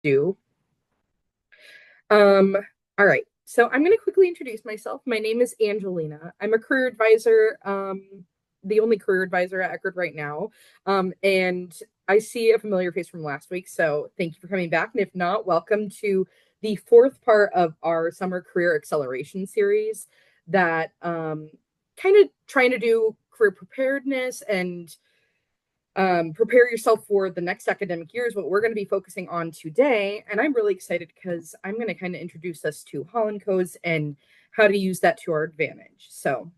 Do. Um, all right. So I'm going to quickly introduce myself. My name is Angelina. I'm a career advisor, the only career advisor at Eckerd right now. And I see a familiar face from last week. So thank you for coming back. And if not, welcome to the fourth part of our summer career acceleration series that kind of trying to do career preparedness and prepare yourself for the next academic year is what we're going to be focusing on today. And I'm really excited because I'm going to kind of introduce us to Holland Codes and how to use that to our advantage. So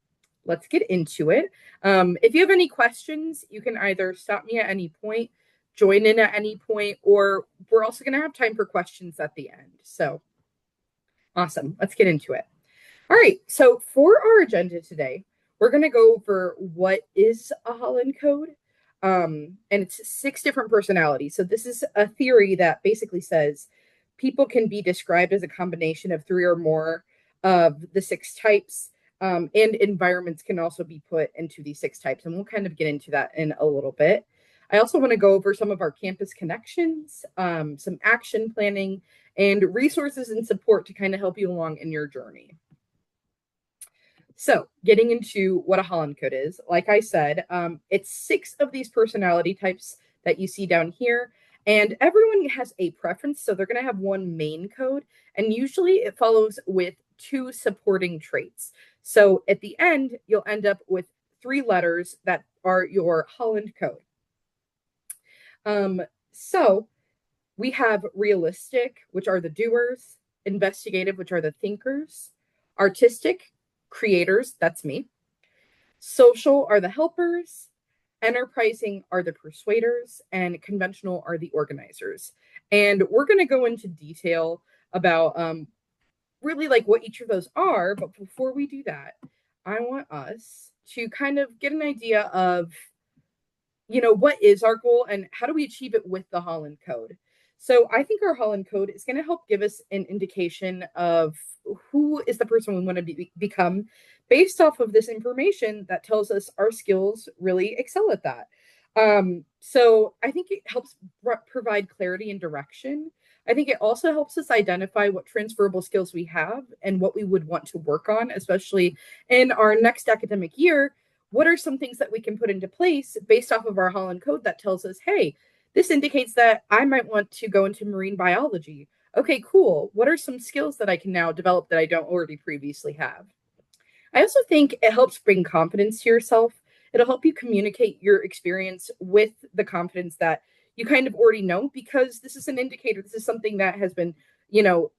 let's get into it. If you have any questions, you can either stop me at any point, join in at any point, or we're also going to have time for questions at the end. So awesome. Let's get into it. All right. So for our agenda today, we're going to go over what is a Holland code. And it's six different personalities. So this is a theory that basically says people can be described as a combination of three or more of the six types. And environments can also be put into these six types. And we'll kind of get into that in a little bit. I also want to go over some of our campus connections, some action planning, and resources and support to kind of help you along in your journey. So, getting into what a Holland code is, like I said, it's six of these personality types that you see down here, and everyone has a preference. So, they're going to have one main code, and usually it follows with two supporting traits. So, at the end, you'll end up with three letters that are your Holland code. Um, so, we have realistic, which are the doers, investigative, which are the thinkers, artistic, creators, that's me. Social are the helpers, enterprising are the persuaders, and conventional are the organizers. And we're going to go into detail about really like what each of those are. But before we do that, I want us to kind of get an idea of, what is our goal and how do we achieve it with the Holland Code. So I think our Holland Code is going to help give us an indication of who is the person we want to become based off of this information that tells us our skills really excel at that. So I think it helps provide clarity and direction. I think it also helps us identify what transferable skills we have and what we would want to work on, especially in our next academic year. What are some things that we can put into place based off of our Holland Code that tells us, hey, this indicates that I might want to go into marine biology. Okay, cool. What are some skills that I can now develop that I don't already previously have? I also think it helps bring confidence to yourself. It'll help you communicate your experience with the confidence that you kind of already know because this is an indicator. This is something that has been,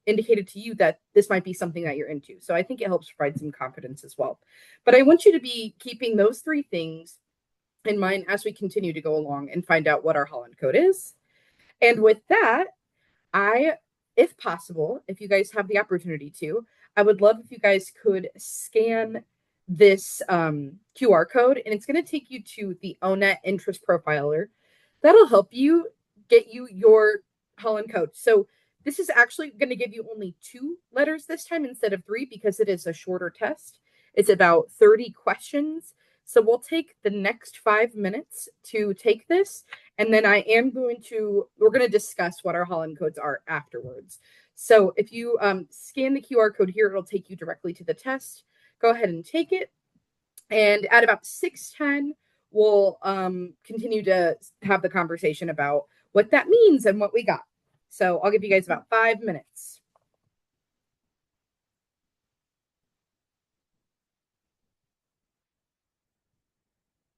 indicated to you that this might be something that you're into. So I think it helps provide some confidence as well. But I want you to be keeping those three things in mind as we continue to go along and find out what our Holland Code is. And with that, I, if possible, if you guys have the opportunity to, I would love if you guys could scan this QR code, and it's going to take you to the ONET Interest Profiler. That'll help you get you your Holland code. So this is actually going to give you only two letters this time instead of three because it is a shorter test. It's about 30 questions. So we'll take the next 5 minutes to take this and then we're going to discuss what our Holland codes are afterwards. So if you scan the QR code here, it'll take you directly to the test. Go ahead and take it. And at about 6:10, we'll continue to have the conversation about what that means and what we got. So I'll give you guys about 5 minutes.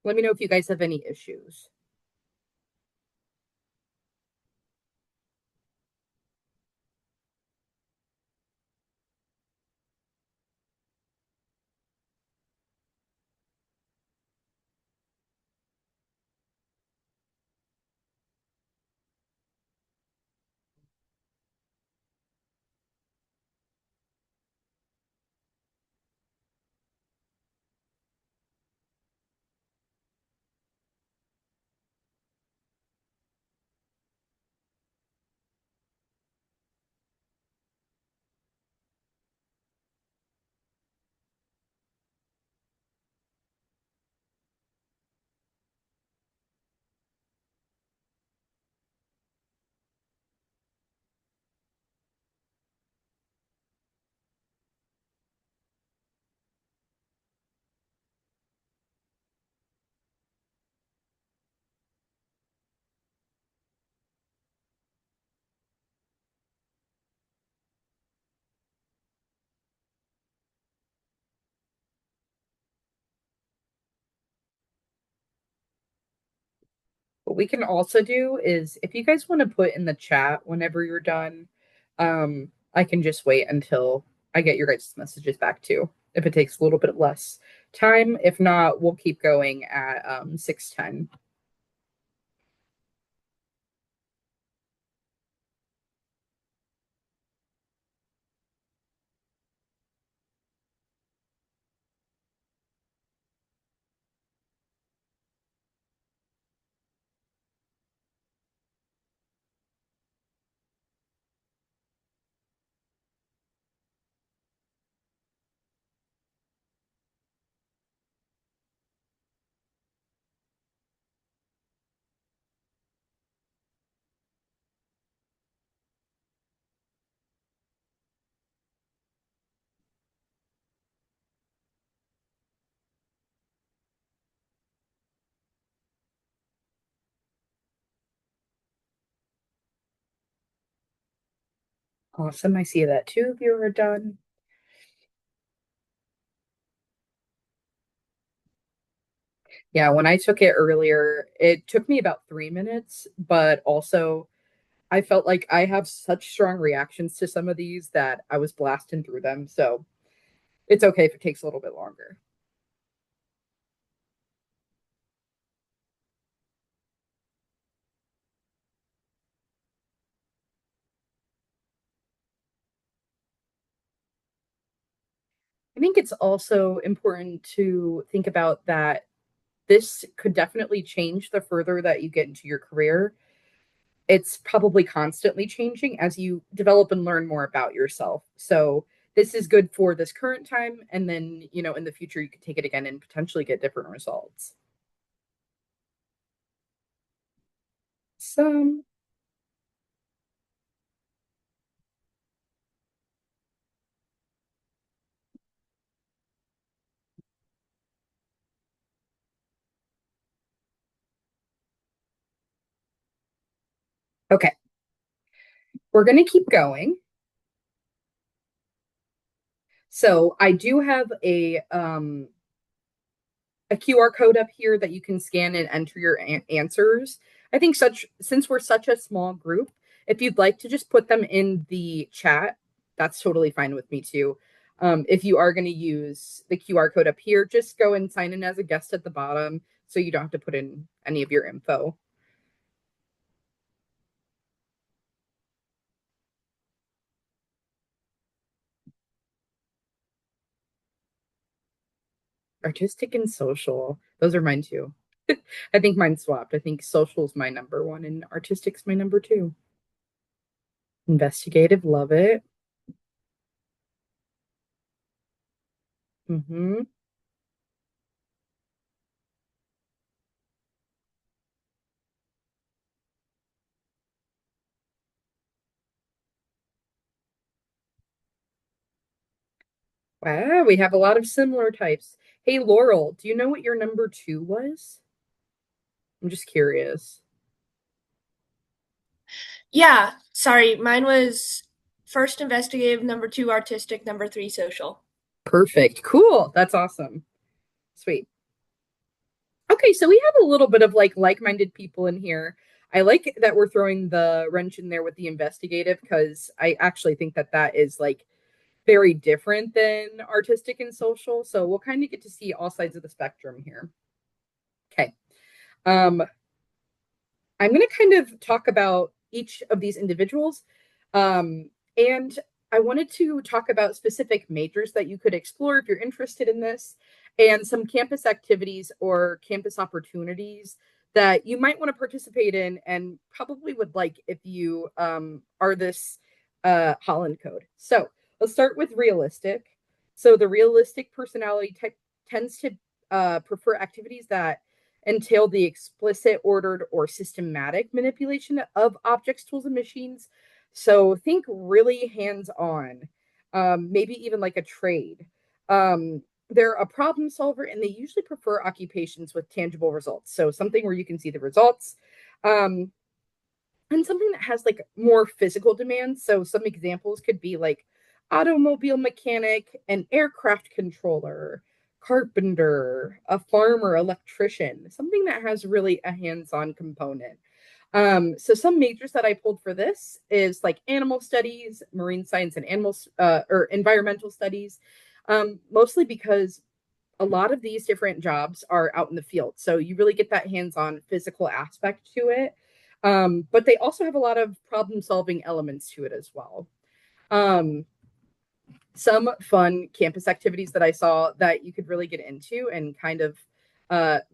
Let me know if you guys have any issues. What we can also do is if you guys want to put in the chat whenever you're done, I can just wait until I get your guys' messages back too. If it takes a little bit less time. If not, we'll keep going at 6:10. Awesome. I see that two of you are done. Yeah, when I took it earlier, it took me about 3 minutes, but also I felt like I have such strong reactions to some of these that I was blasting through them. So it's okay if it takes a little bit longer. I think it's also important to think about that this could definitely change the further that you get into your career. It's probably constantly changing as you develop and learn more about yourself. So this is good for this current time. And then, in the future, you could take it again and potentially get different results. Some, okay, we're going to keep going. So I do have a QR code up here that you can scan and enter your answers. I think since we're such a small group, if you'd like to just put them in the chat, that's totally fine with me too. If you are going to use the QR code up here, just go and sign in as a guest at the bottom so you don't have to put in any of your info. Artistic and social. Those are mine too. I think mine swapped. I think social's my number one and artistic's my number two. Investigative, love it. Mm-hmm. Wow, we have a lot of similar types. Hey, Laurel, do you know what your number two was? I'm just curious. Yeah, sorry. Mine was first investigative, number two artistic, number three social. Perfect. Cool. That's awesome. Sweet. Okay, so we have a little bit of like-minded people in here. I like that we're throwing the wrench in there with the investigative because I actually think that that is like very different than artistic and social. So we'll kind of get to see all sides of the spectrum here. Okay. Um, I'm going to kind of talk about each of these individuals. And I wanted to talk about specific majors that you could explore if you're interested in this, and some campus activities or campus opportunities that you might want to participate in and probably would like if you are this Holland code. So let's start with realistic. So the realistic personality type tends to prefer activities that entail the explicit, ordered, or systematic manipulation of objects, tools, and machines. So think really hands on, maybe even like a trade. They're a problem solver and they usually prefer occupations with tangible results. So something where you can see the results. Um, and something that has like more physical demands. So some examples could be like automobile mechanic, an aircraft controller, carpenter, a farmer, electrician, something that has really a hands-on component. So some majors that I pulled for this is like animal studies, marine science, and animals or environmental studies, mostly because a lot of these different jobs are out in the field. So you really get that hands-on physical aspect to it. But they also have a lot of problem-solving elements to it as well. Um, some fun campus activities that I saw that you could really get into and kind of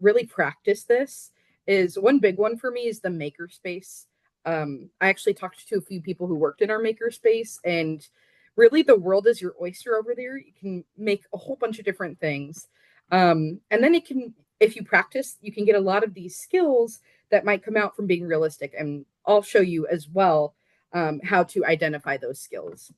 really practice this is one big one for me is the makerspace. I actually talked to a few people who worked in our makerspace, and really the world is your oyster over there. You can make a whole bunch of different things. And then it can, if you practice, you can get a lot of these skills that might come out from being realistic. And I'll show you as well how to identify those skills.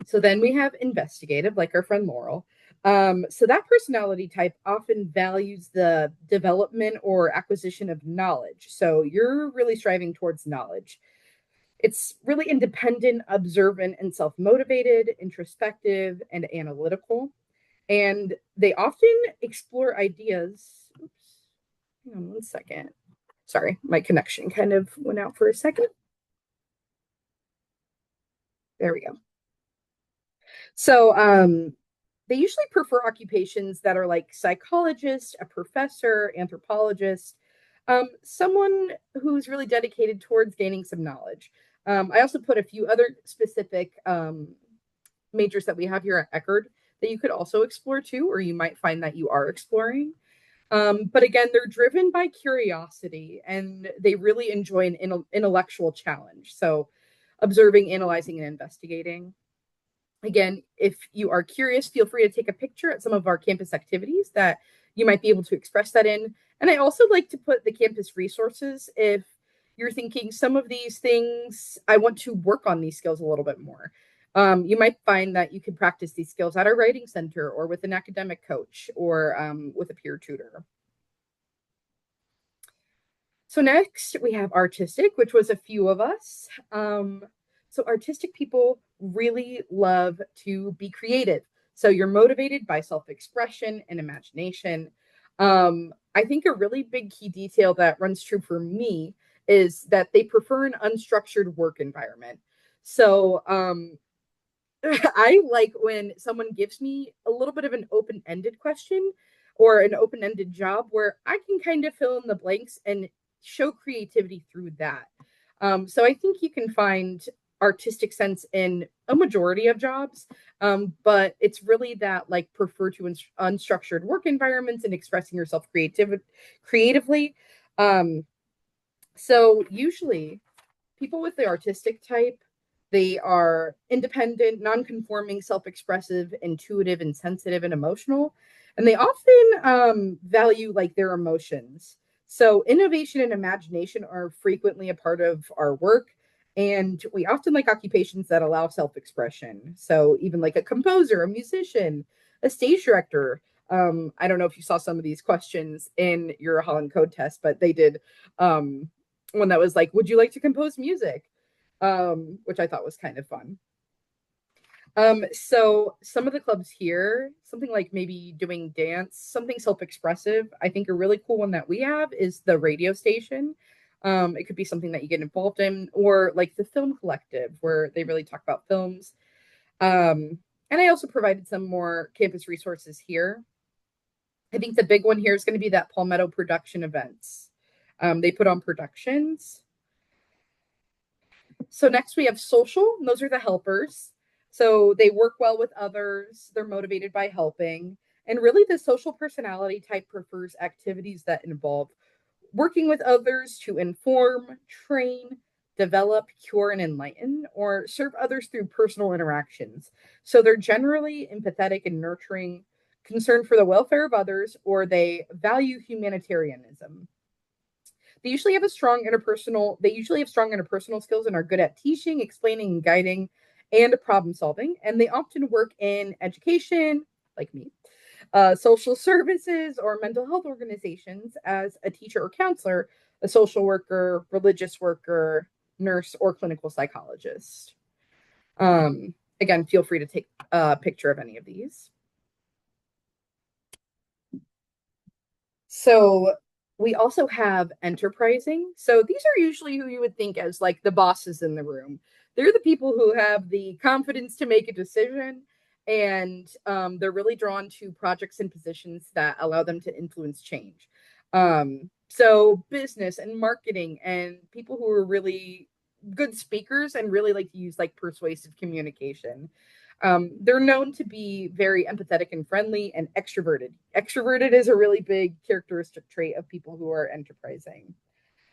So then we have investigative, like our friend Laurel. So that personality type often values the development or acquisition of knowledge. So you're really striving towards knowledge. It's really independent, observant, and self motivated, introspective, and analytical. And they often explore ideas. Oops, hang on one second. Sorry, my connection kind of went out for a second. There we go. So they usually prefer occupations that are like psychologist, a professor, anthropologist, someone who's really dedicated towards gaining some knowledge. I also put a few other specific majors that we have here at Eckerd that you could also explore too, or you might find that you are exploring. But again, they're driven by curiosity and they really enjoy an intellectual challenge. So observing, analyzing, and investigating. Again, if you are curious, feel free to take a picture at some of our campus activities that you might be able to express that in. And I also like to put the campus resources if you're thinking some of these things, I want to work on these skills a little bit more. You might find that you can practice these skills at our writing center or with an academic coach or with a peer tutor. So next we have artistic, which was a few of us. So artistic people really love to be creative. So you're motivated by self-expression and imagination. I think a really big key detail that runs true for me is that they prefer an unstructured work environment. So I like when someone gives me a little bit of an open-ended question or an open-ended job where I can kind of fill in the blanks and show creativity through that. So I think you can find artistic sense in a majority of jobs, but it's really that like prefer to unstructured work environments and expressing yourself creatively. Um, so usually people with the artistic type, they are independent, non-conforming, self-expressive, intuitive, and sensitive and emotional. And they often value like their emotions. So innovation and imagination are frequently a part of our work. And we often like occupations that allow self-expression. So even like a composer, a musician, a stage director. I don't know if you saw some of these questions in your Holland Code test, but they did one that was like, would you like to compose music? Which I thought was kind of fun. So some of the clubs here, something like maybe doing dance, something self-expressive, I think a really cool one that we have is the radio station. It could be something that you get involved in, or like the film collective where they really talk about films. And I also provided some more campus resources here. I think the big one here is going to be that Palmetto production events. They put on productions. So next we have social, and those are the helpers. So they work well with others, they're motivated by helping. And really, the social personality type prefers activities that involve working with others to inform, train, develop, cure, and enlighten, or serve others through personal interactions. So they're generally empathetic and nurturing, concerned for the welfare of others, or they value humanitarianism. They usually have strong interpersonal skills and are good at teaching, explaining, and guiding and problem solving. And they often work in education, like me, social services or mental health organizations as a teacher or counselor, a social worker, religious worker, nurse, or clinical psychologist. Again, feel free to take a picture of any of these. So we also have enterprising. So these are usually who you would think as like the bosses in the room. They're the people who have the confidence to make a decision, and they're really drawn to projects and positions that allow them to influence change. So business and marketing and people who are really good speakers and really like to use like persuasive communication. They're known to be very empathetic and friendly and extroverted. Extroverted is a really big characteristic trait of people who are enterprising.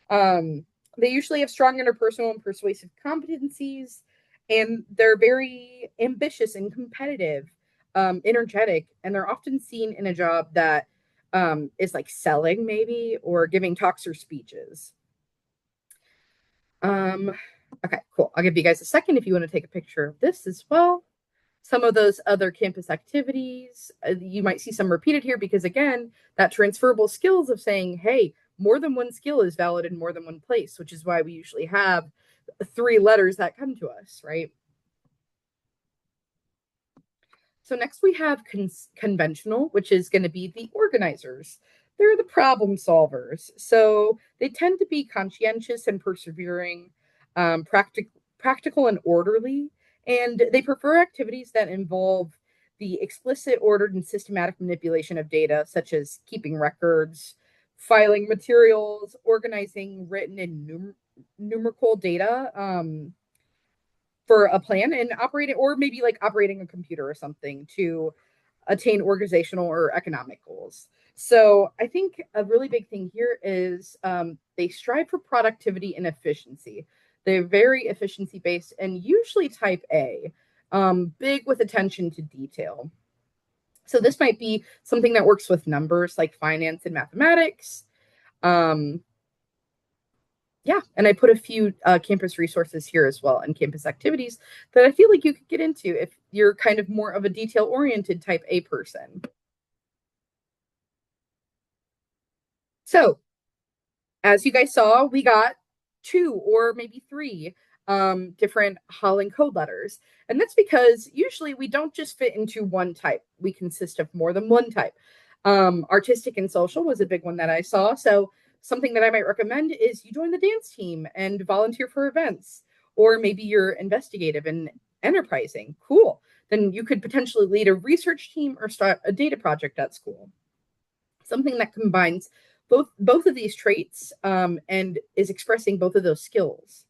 Um, they usually have strong interpersonal and persuasive competencies, and they're very ambitious and competitive, energetic, and they're often seen in a job that is like selling, maybe, or giving talks or speeches. Um, okay, cool. I'll give you guys a second if you want to take a picture of this as well. Some of those other campus activities, you might see some repeated here because, again, that transferable skills of saying, hey, more than one skill is valid in more than one place, which is why we usually have 3 letters that come to us, right? So next we have conventional, which is going to be the organizers. They're the problem solvers. So they tend to be conscientious and persevering, practical and orderly, and they prefer activities that involve the explicit, ordered, and systematic manipulation of data, such as keeping records, filing materials, organizing written and numerical data. For a plan and operating, or maybe like operating a computer or something to attain organizational or economic goals. So I think a really big thing here is they strive for productivity and efficiency. They're very efficiency based and usually type A, big with attention to detail. So this might be something that works with numbers like finance and mathematics. Um, yeah, and I put a few campus resources here as well and campus activities that I feel like you could get into if you're kind of more of a detail oriented type A person. So, as you guys saw, we got 2 or maybe 3 different Holland code letters. And that's because usually we don't just fit into one type, we consist of more than one type. Artistic and social was a big one that I saw. So, something that I might recommend is you join the dance team and volunteer for events, or maybe you're investigative and enterprising. Cool. Then you could potentially lead a research team or start a data project at school. Something that combines both of these traits and is expressing both of those skills.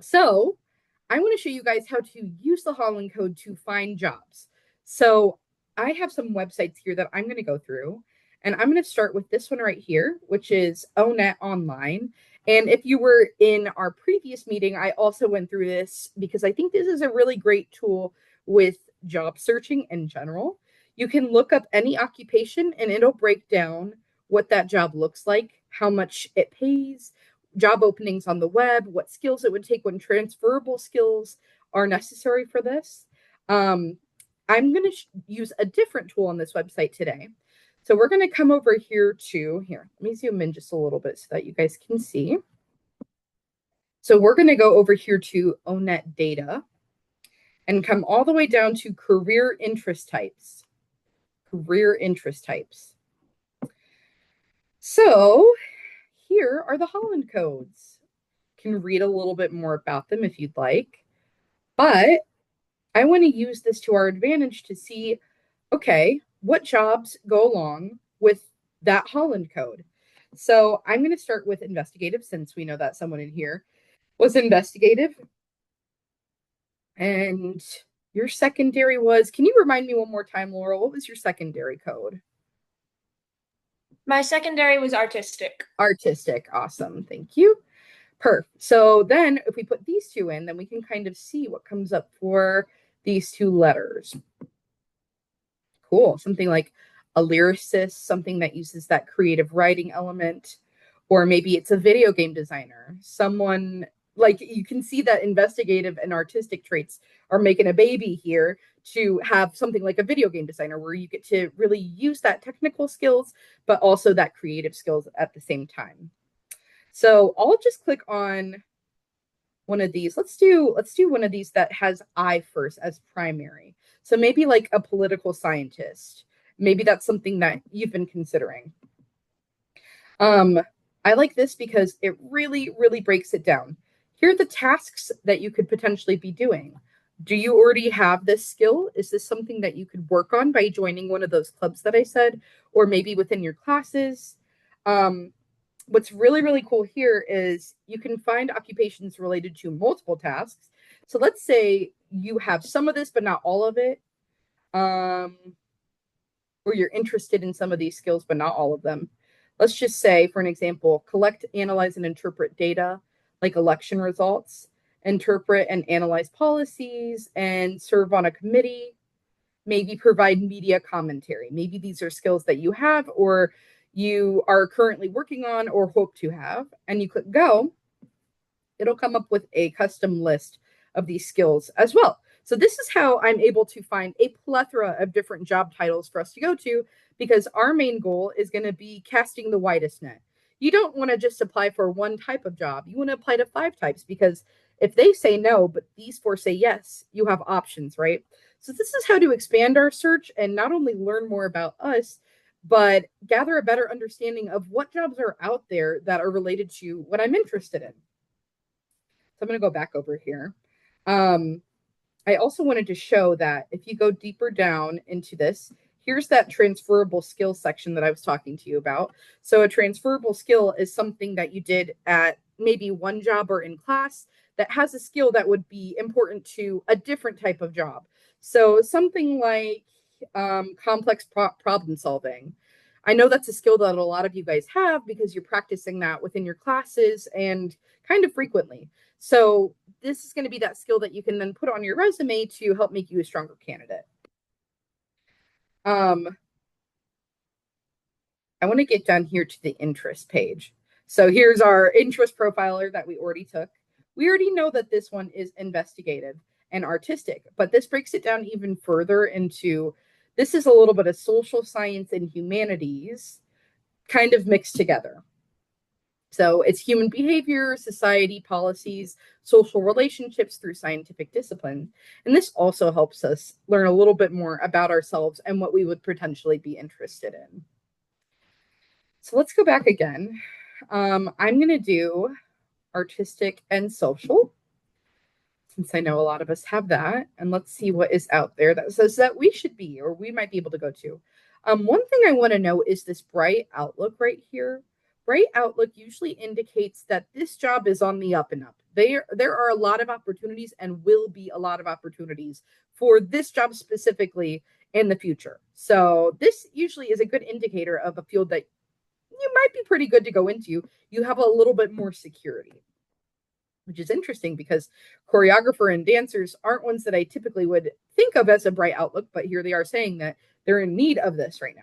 So I want to show you guys how to use the Holland Code to find jobs. So I have some websites here that I'm going to go through, and I'm going to start with this one right here, which is ONET Online. And if you were in our previous meeting, I also went through this because I think this is a really great tool with job searching in general. You can look up any occupation and it'll break down what that job looks like, how much it pays, job openings on the web, what skills it would take, when transferable skills are necessary for this. I'm going to use a different tool on this website today. So we're going to come over here, let me zoom in just a little bit so that you guys can see. So we're going to go over here to ONET Data and come all the way down to career interest types. Career interest types. So here are the Holland codes. Can read a little bit more about them if you'd like. But I want to use this to our advantage to see, okay, what jobs go along with that Holland code. So I'm going to start with investigative, since we know that someone in here was investigative. And your secondary was, can you remind me one more time, Laurel, what was your secondary code? My secondary was artistic. Artistic. Awesome. Thank you. Perf. So then if we put these 2 in, then we can kind of see what comes up for these 2 letters. Cool. Something like a lyricist, something that uses that creative writing element, or maybe it's a video game designer. Someone like, you can see that investigative and artistic traits are making a baby here to have something like a video game designer where you get to really use that technical skills, but also that creative skills at the same time. So I'll just click on one of these. Let's do one of these that has I first as primary. So maybe like a political scientist. Maybe that's something that you've been considering. I like this because it really, really breaks it down. Here are the tasks that you could potentially be doing. Do you already have this skill? Is this something that you could work on by joining one of those clubs that I said, or maybe within your classes? What's really, really cool here is you can find occupations related to multiple tasks. So let's say you have some of this, but not all of it. Or you're interested in some of these skills, but not all of them. Let's just say, for an example, collect, analyze, and interpret data like election results, interpret and analyze policies, and serve on a committee, maybe provide media commentary. Maybe these are skills that you have or you are currently working on or hope to have, and you click go, it'll come up with a custom list of these skills as well. So this is how I'm able to find a plethora of different job titles for us to go to, because our main goal is going to be casting the widest net. You don't want to just apply for one type of job. You want to apply to 5 types, because if they say no, but these 4 say yes, you have options, right? So this is how to expand our search and not only learn more about us, but gather a better understanding of what jobs are out there that are related to what I'm interested in. So I'm going to go back over here. I also wanted to show that if you go deeper down into this, here's that transferable skill section that I was talking to you about. So a transferable skill is something that you did at maybe one job or in class that has a skill that would be important to a different type of job. So something like complex problem solving. I know that's a skill that a lot of you guys have because you're practicing that within your classes and kind of frequently. So this is going to be that skill that you can then put on your resume to help make you a stronger candidate. I want to get down here to the interest page. So here's our interest profiler that we already took. We already know that this one is investigative and artistic, but this breaks it down even further into, this is a little bit of social science and humanities kind of mixed together. So it's human behavior, society, policies, social relationships through scientific discipline. And this also helps us learn a little bit more about ourselves and what we would potentially be interested in. So let's go back again. I'm going to do artistic and social, since I know a lot of us have that. And let's see what is out there that says that we should be, or we might be able to go to. One thing I want to know is this bright outlook right here. Bright outlook usually indicates that this job is on the up and up. There are a lot of opportunities and will be a lot of opportunities for this job specifically in the future. So this usually is a good indicator of a field that you might be pretty good to go into. You have a little bit more security, which is interesting because choreographer and dancers aren't ones that I typically would think of as a bright outlook, but here they are saying that they're in need of this right now.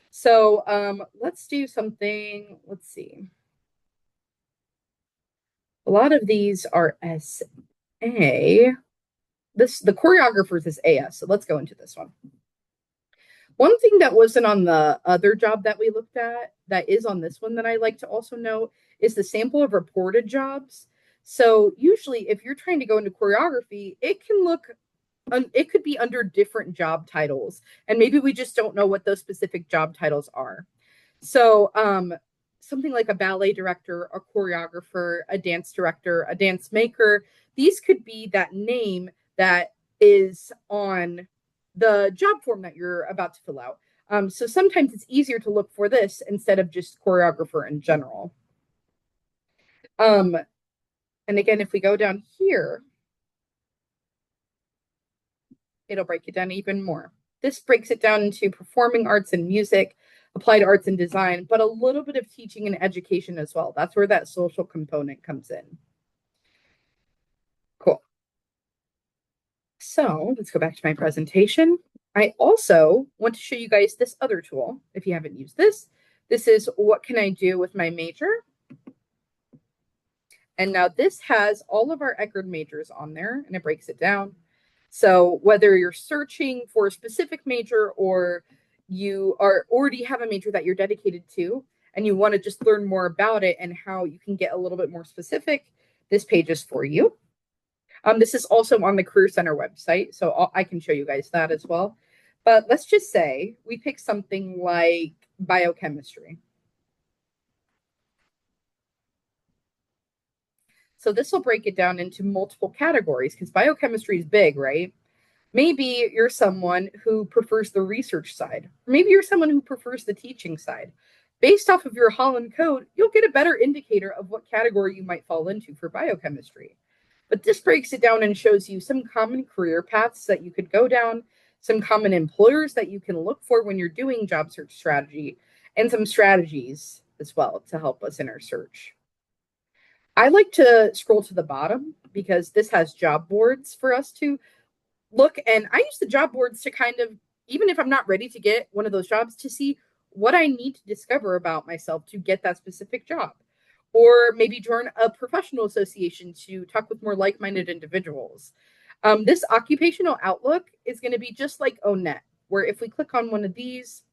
So let's do something. Let's see. A lot of these are SA. The choreographers is AS. So let's go into this one. One thing that wasn't on the other job that we looked at that is on this one that I like to also note is the sample of reported jobs. So usually if you're trying to go into choreography, it could be under different job titles, and maybe we just don't know what those specific job titles are. So something like a ballet director, a choreographer, a dance director, a dance maker, these could be that name that is on the job form that you're about to fill out. So sometimes it's easier to look for this instead of just choreographer in general. And again, if we go down here, it'll break it down even more. This breaks it down into performing arts and music, applied arts and design, but a little bit of teaching and education as well. That's where that social component comes in. Cool. So let's go back to my presentation. I also want to show you guys this other tool. If you haven't used this, this is what can I do with my major? And now this has all of our Eckerd majors on there, and it breaks it down. So whether you're searching for a specific major or you already have a major that you're dedicated to and you want to just learn more about it and how you can get a little bit more specific, this page is for you. This is also on the Career Center website, so I can show you guys that as well. But let's just say we pick something like biochemistry. So this will break it down into multiple categories because biochemistry is big, right? Maybe you're someone who prefers the research side. Maybe you're someone who prefers the teaching side. Based off of your Holland code, you'll get a better indicator of what category you might fall into for biochemistry. But this breaks it down and shows you some common career paths that you could go down, some common employers that you can look for when you're doing job search strategy, and some strategies as well to help us in our search. I like to scroll to the bottom because this has job boards for us to look. And I use the job boards to kind of, even if I'm not ready to get one of those jobs, to see what I need to discover about myself to get that specific job. Or maybe join a professional association to talk with more like minded individuals. This occupational outlook is going to be just like ONET, where if we click on one of these,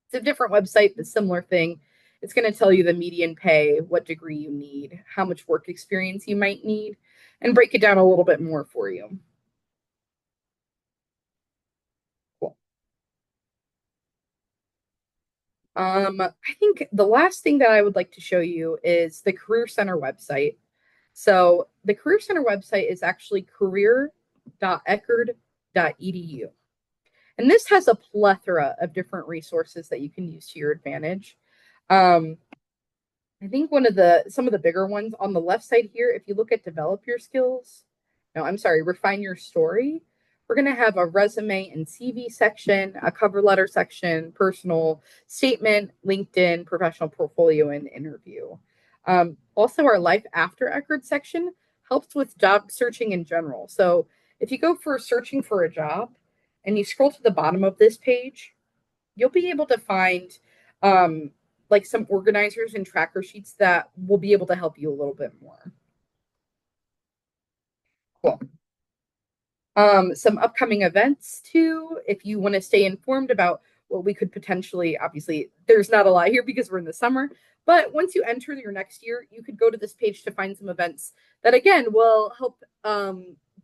it's a different website, but similar thing. It's going to tell you the median pay, what degree you need, how much work experience you might need, and break it down a little bit more for you. Cool. I think the last thing that I would like to show you is the Career Center website. So the Career Center website is actually career.eckerd.edu. And this has a plethora of different resources that you can use to your advantage. Um, I think some of the bigger ones on the left side here, if you look at develop your skills, no, I'm sorry, refine your story, we're going to have a resume and CV section, a cover letter section, personal statement, LinkedIn, professional portfolio, and interview. Also, our life after Eckerd section helps with job searching in general. So if you go for searching for a job and you scroll to the bottom of this page, you'll be able to find um, like some organizers and tracker sheets that will be able to help you a little bit more. Cool. Some upcoming events too, if you want to stay informed about what we could potentially, obviously, there's not a lot here because we're in the summer, but once you enter your next year, you could go to this page to find some events that, again, will help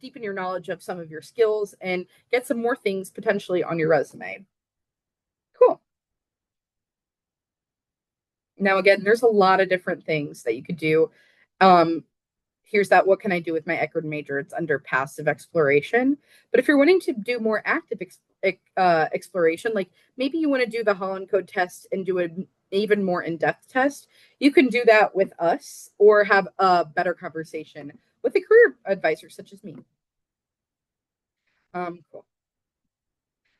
deepen your knowledge of some of your skills and get some more things potentially on your resume. Cool. Now, again, there's a lot of different things that you could do. Um, Here's that what can I do with my Eckerd major? It's under passive exploration. But if you're wanting to do more active exploration, like maybe you want to do the Holland Code test and do an even more in-depth test, you can do that with us or have a better conversation with a career advisor such as me. Cool.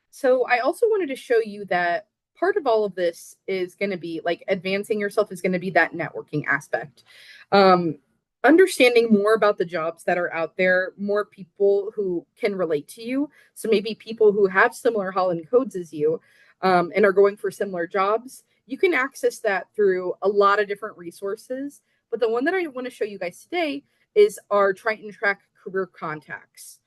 So I also wanted to show you that part of all of this is going to be like advancing yourself is going to be that networking aspect. Um, Understanding more about the jobs that are out there, more people who can relate to you. So maybe people who have similar Holland codes as you and are going for similar jobs. You can access that through a lot of different resources. But the one that I want to show you guys today is our Triton Track career contacts.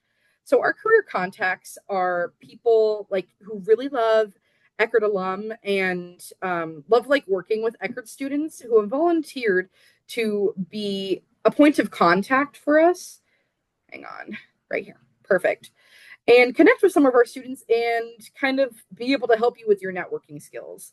So our career contacts are people like who really love Eckerd alum and love like working with Eckerd students who have volunteered to be a point of contact for us. Hang on, right here. Perfect. And connect with some of our students and kind of be able to help you with your networking skills.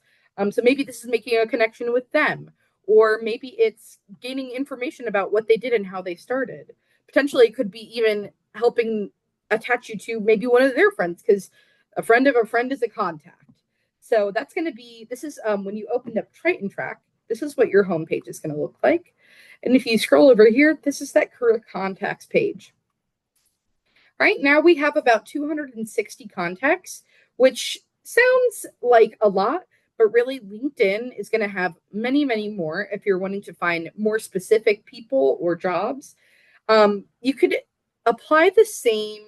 So maybe this is making a connection with them, or maybe it's gaining information about what they did and how they started. Potentially, it could be even helping attach you to maybe one of their friends because a friend of a friend is a contact. So that's going to be this is when you open up Triton Track, this is what your homepage is going to look like. And if you scroll over here, this is that career contacts page. Right now, we have about 260 contacts, which sounds like a lot, but really, LinkedIn is going to have many, many more if you're wanting to find more specific people or jobs. You could apply the same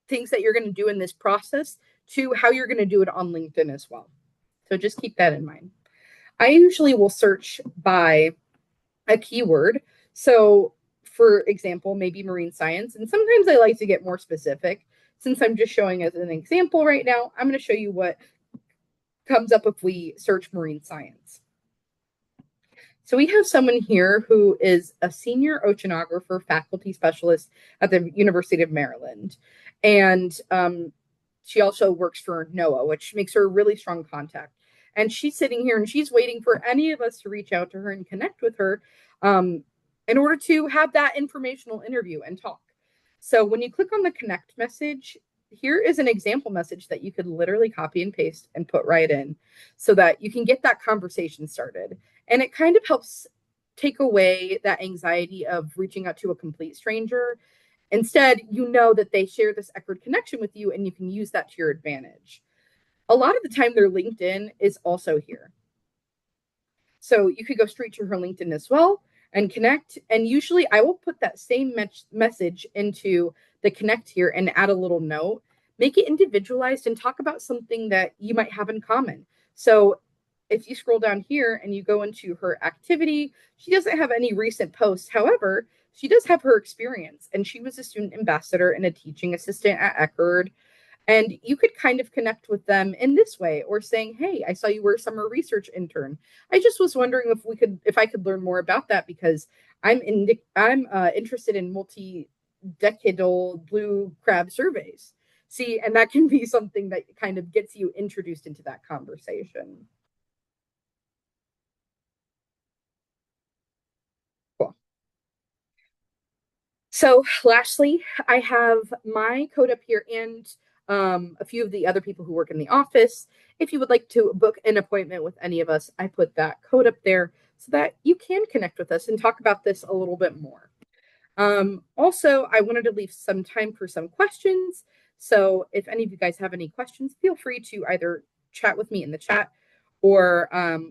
things that you're going to do in this process to how you're going to do it on LinkedIn as well. So just keep that in mind. I usually will search by a keyword. So, for example, maybe marine science. And sometimes I like to get more specific. Since I'm just showing as an example right now, I'm going to show you what comes up if we search marine science. So we have someone here who is a senior oceanographer faculty specialist at the University of Maryland. And she also works for NOAA, which makes her a really strong contact. And she's sitting here and she's waiting for any of us to reach out to her and connect with her in order to have that informational interview and talk. So when you click on the connect message, here is an example message that you could literally copy and paste and put right in so that you can get that conversation started. And it kind of helps take away that anxiety of reaching out to a complete stranger. Instead, you know that they share this Eckerd connection with you and you can use that to your advantage. A lot of the time, their LinkedIn is also here. So you could go straight to her LinkedIn as well and connect. And usually I will put that same message into the connect here and add a little note, make it individualized and talk about something that you might have in common. So if you scroll down here and you go into her activity, she doesn't have any recent posts. However, she does have her experience, and she was a student ambassador and a teaching assistant at Eckerd. And you could kind of connect with them in this way, or saying, "Hey, I saw you were a summer research intern. I just was wondering if I could learn more about that because I'm interested in multi-decadal blue crab surveys." See, and that can be something that kind of gets you introduced into that conversation. Cool. So, lastly, I have my code up here and a few of the other people who work in the office. If you would like to book an appointment with any of us, I put that code up there so that you can connect with us and talk about this a little bit more. Also, I wanted to leave some time for some questions. So, if any of you guys have any questions, feel free to either chat with me in the chat or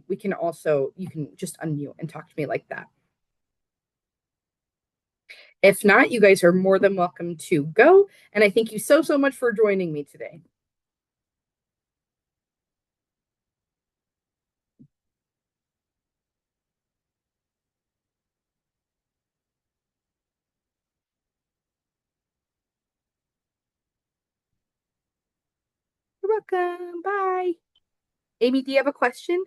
you can just unmute and talk to me like that. If not, you guys are more than welcome to go. And I thank you so, so much for joining me today. You're welcome. Bye. Amy, do you have a question?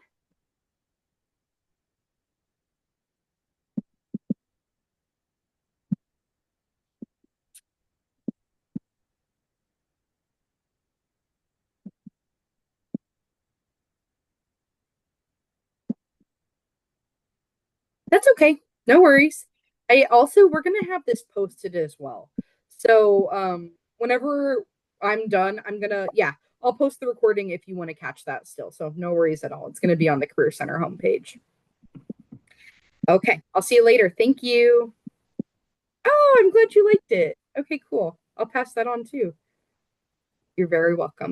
That's okay. No worries. We're going to have this posted as well. So whenever I'm done, I'll post the recording if you want to catch that still. So no worries at all. It's going to be on the Career Center homepage. Okay. I'll see you later. Thank you. Oh, I'm glad you liked it. Okay, cool. I'll pass that on too. You're very welcome.